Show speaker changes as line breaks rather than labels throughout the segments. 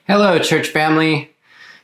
Hello, church family.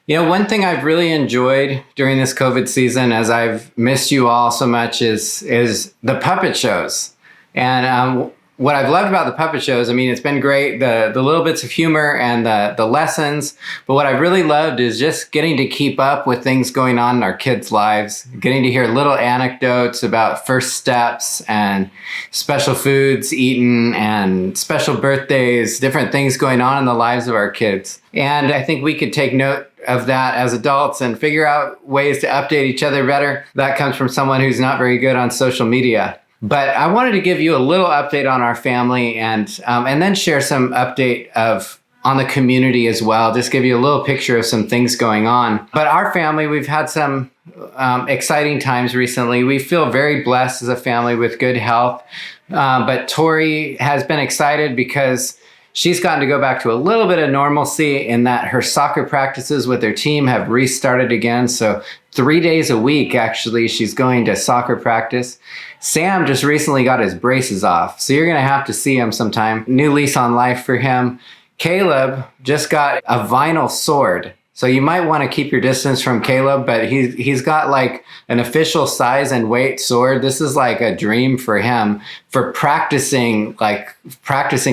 One thing I've really enjoyed during this COVID season, as I've missed you all so much, is the puppet shows. And what I've loved about the puppet shows, it's been great, the little bits of humor and the lessons. But what I've really loved is just getting to keep up with things going on in our kids' lives, getting to hear little anecdotes about first steps and special foods eaten and special birthdays, different things going on in the lives of our kids. And I think we could take note of that as adults and figure out ways to update each other better. That comes from someone who's not very good on social media. But I wanted to give you a little update on our family and then share some update on the community as well. Just give you a little picture of some things going on. But our family, we've had some exciting times recently. We feel very blessed as a family with good health. But Tori has been excited because she's gotten to go back to a little bit of normalcy in that her soccer practices with her team have restarted again. So 3 days a week, actually, she's going to soccer practice. Sam just recently got his braces off, so you're going to have to see him sometime. New lease on life for him. Caleb just got a vinyl sword. So you might want to keep your distance from Caleb, but he's got like an official size and weight sword. This is like a dream for him for practicing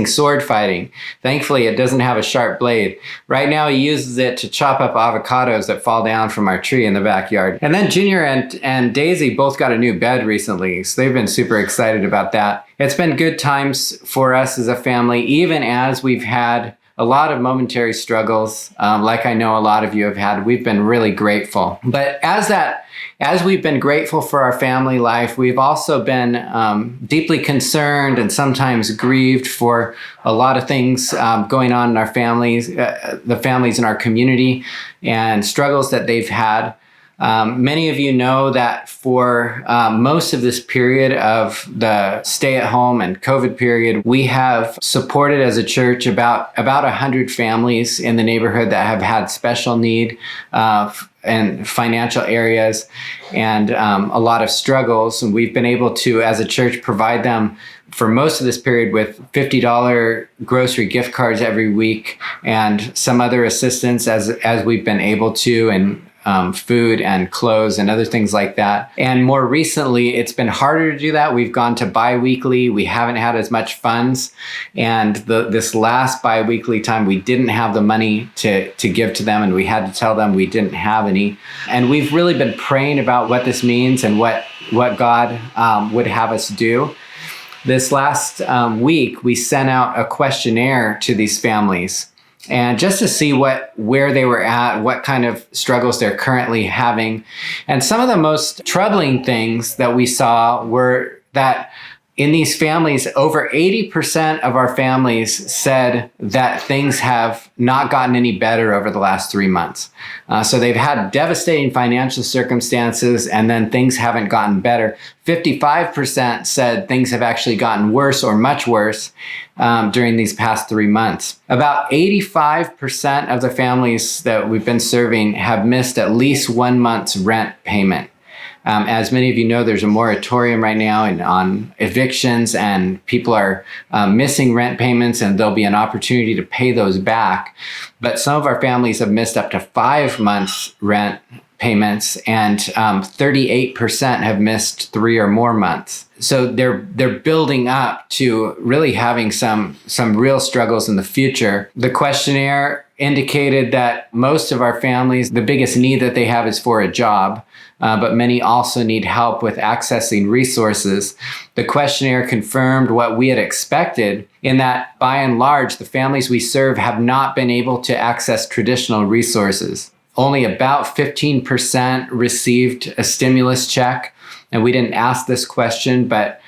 sword fighting. Thankfully, it doesn't have a sharp blade. Right now, he uses it to chop up avocados that fall down from our tree in the backyard. And then Junior and Daisy both got a new bed recently, so they've been super excited about that. It's been good times for us as a family, even as we've had a lot of momentary struggles, like I know a lot of you have had. We've been really grateful. But as we've been grateful for our family life, we've also been deeply concerned and sometimes grieved for a lot of things going on in our families, the families in our community, and struggles that they've had. Many of you know that for most of this period of the stay-at-home and COVID period, we have supported as a church about 100 families in the neighborhood that have had special need and financial areas and a lot of struggles. And we've been able to, as a church, provide them for most of this period with $50 grocery gift cards every week and some other assistance as we've been able to, and food and clothes and other things like that. And more recently, it's been harder to do that. We've gone to bi-weekly. We haven't had as much funds. And this last bi-weekly time, we didn't have the money to give to them, and we had to tell them we didn't have any. And we've really been praying about what this means and what God would have us do. This last week, we sent out a questionnaire to these families, and just to see where they were at, what kind of struggles they're currently having. And some of the most troubling things that we saw were that in these families, over 80% of our families said that things have not gotten any better over the last 3 months. So they've had devastating financial circumstances, and then things haven't gotten better. 55% said things have actually gotten worse or much worse during these past 3 months. About 85% of the families that we've been serving have missed at least 1 month's rent payment. As many of you know, there's a moratorium right now on evictions, and people are missing rent payments, and there'll be an opportunity to pay those back. But some of our families have missed up to 5 months rent payments, and 38% have missed 3 or more months. So they're building up to really having some real struggles in the future. The questionnaire indicated that most of our families, the biggest need that they have is for a job, but many also need help with accessing resources. The questionnaire confirmed what we had expected, in that by and large, the families we serve have not been able to access traditional resources. Only about 15% received a stimulus check. And we didn't ask this question, but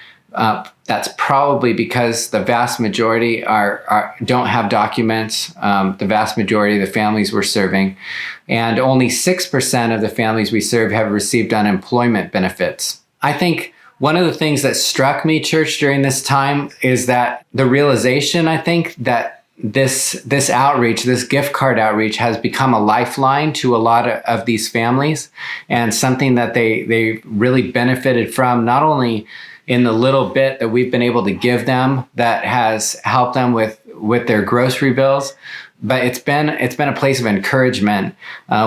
that's probably because the vast majority don't have documents, the vast majority of the families we're serving. And only 6% of the families we serve have received unemployment benefits. I think one of the things that struck me, church, during this time is that the realization, I think, that this outreach, this gift card outreach, has become a lifeline to a lot of these families, and something that they really benefited from, not only in the little bit that we've been able to give them that has helped them with their grocery bills, but it's been a place of encouragement.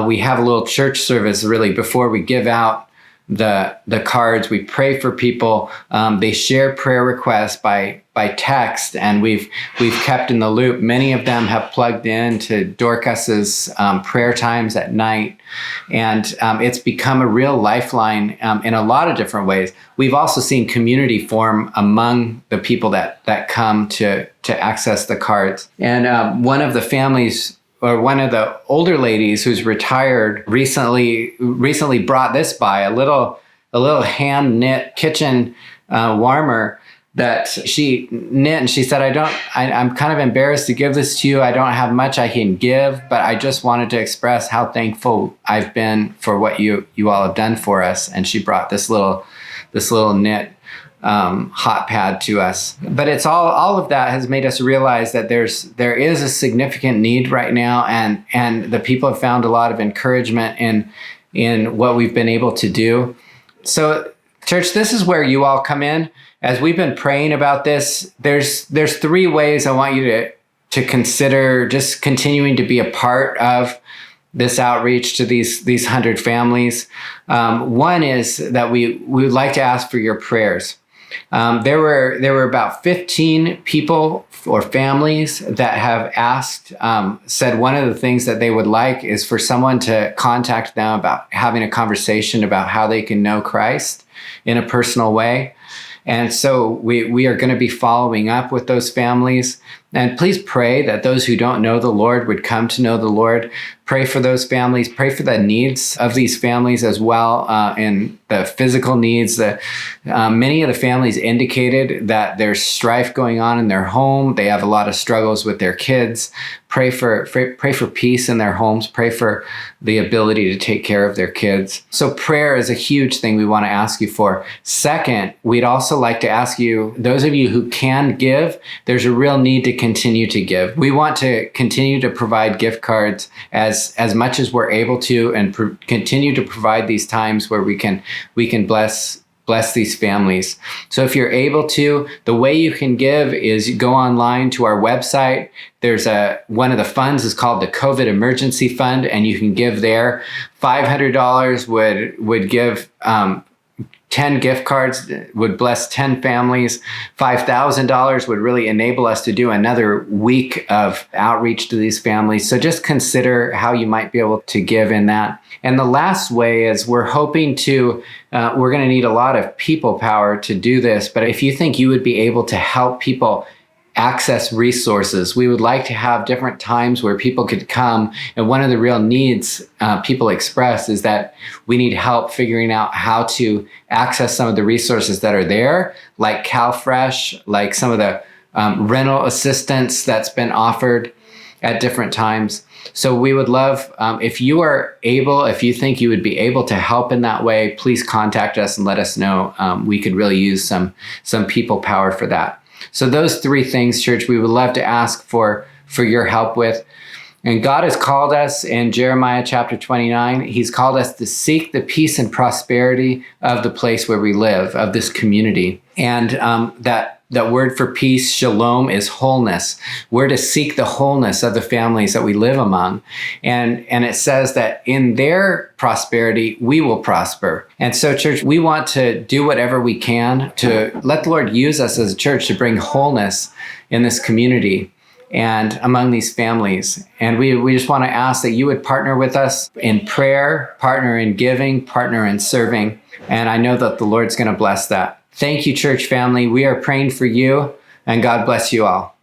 We have a little church service really before we give out the cards. We pray for people. They share prayer requests by text, and we've kept in the loop. Many of them have plugged in to Dorcas's prayer times at night, and it's become a real lifeline in a lot of different ways. We've also seen community form among the people that come to access the cards. And one of the families, or one of the older ladies who's retired, recently brought this by, a little hand knit kitchen warmer that she knit, and she said, I'm kind of embarrassed to give this to you. I don't have much I can give, but I just wanted to express how thankful I've been for what you all have done for us. And she brought this little knit hot pad to us. But it's all of that has made us realize that there is a significant need right now, and the people have found a lot of encouragement in what we've been able to do. So, church, this is where you all come in. As we've been praying about this, there's 3 ways I want you to consider just continuing to be a part of this outreach to these 100 families. One is that we would like to ask for your prayers. There were about 15 people or families that have asked, said one of the things that they would like is for someone to contact them about having a conversation about how they can know Christ in a personal way. And so we are going to be following up with those families. And please pray that those who don't know the Lord would come to know the Lord. Pray for those families. Pray for the needs of these families as well, and the physical needs. Many of the families indicated that there's strife going on in their home. They have a lot of struggles with their kids. Pray for peace in their homes. Pray for the ability to take care of their kids. So prayer is a huge thing we want to ask you for. Second, we'd also like to ask you, those of you who can give, there's a real need to continue to give. We want to continue to provide gift cards as much as we're able to, and continue to provide these times where we can bless these families. So if you're able to, the way you can give is you go online to our website. There's one of the funds is called the COVID Emergency Fund, and you can give there. $500 would give 10 gift cards, would bless 10 families. $5,000 would really enable us to do another week of outreach to these families. So just consider how you might be able to give in that. And the last way is we're hoping to, we're going to need a lot of people power to do this. But if you think you would be able to help people access resources, we would like to have different times where people could come. And one of the real needs people express is that we need help figuring out how to access some of the resources that are there, like CalFresh, like some of the rental assistance that's been offered at different times. So we would love, if you are able, if you think you would be able to help in that way, please contact us and let us know. We could really use some people power for that. So those 3 things, church, we would love to ask for your help with. And God has called us in Jeremiah chapter 29. He's called us to seek the peace and prosperity of the place where we live, of this community. And that word for peace, shalom, is wholeness. We're to seek the wholeness of the families that we live among. And it says that in their prosperity, we will prosper. And so, church, we want to do whatever we can to let the Lord use us as a church to bring wholeness in this community and among these families. And we just want to ask that you would partner with us in prayer, partner in giving, partner in serving. And I know that the Lord's going to bless that. Thank you, church family. We are praying for you, and God bless you all.